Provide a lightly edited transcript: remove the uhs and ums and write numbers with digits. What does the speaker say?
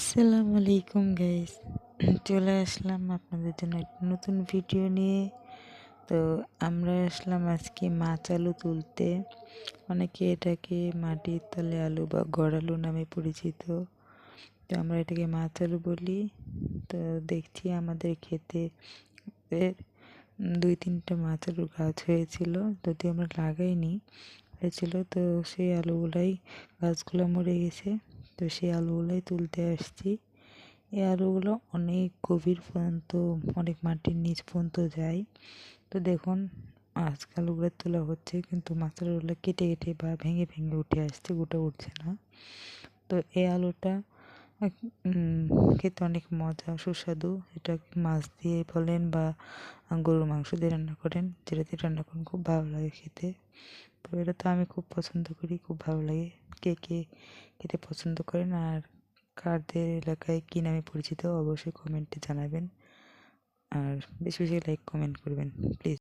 আসসালামু আলাইকুম গাইস, চলে আসলাম আপনাদের জন্য একটা নতুন ভিডিও নিয়ে। তো আমরা আসলাম আজকে মাছ আলু তুলতে। অনেকে এটাকে মাটির তলে আলু বা গড়ালু নামে পরিচিত। তো আমরা এটাকে মাছ আলু বলি। তো দেখছি আমাদের ক্ষেতে এর 2-3টা মাছ আলুর গাছ হয়েছিল, যদি আমরা লাগাইনি হয়েছিল। তো সেই আলুগুলাই গাছগুলো মরে গেছে। তো সেই আলুগুলাই তুলতে আসছি। এই আলুগুলো অনেক গভীর পর্যন্ত, অনেক মাটির নিচ পর্যন্ত যায়। তো দেখুন, আজকাল আলুগুলো তোলা হচ্ছে, কিন্তু মাছের আলুগুলো কেটে কেটে বা ভেঙে ভেঙে উঠে আসছে, গোটা উঠছে না। তো এই আলুটা খেতে অনেক মজা সুস্বাদু। এটা মাছ দিয়ে বলেন বা গরুর মাংস দিয়ে রান্না করেন, যেটা দিয়ে রান্না করেন খুব ভালো লাগে খেতে। তো এটা তো আমি খুব পছন্দ করি, খুব ভালো লাগে। কে কে খেতে পছন্দ করেন আর কাদের এলাকায় কী নামে পরিচিত অবশ্যই কমেন্টে জানাবেন। আর বেশি বেশি লাইক কমেন্ট করবেন প্লিজ।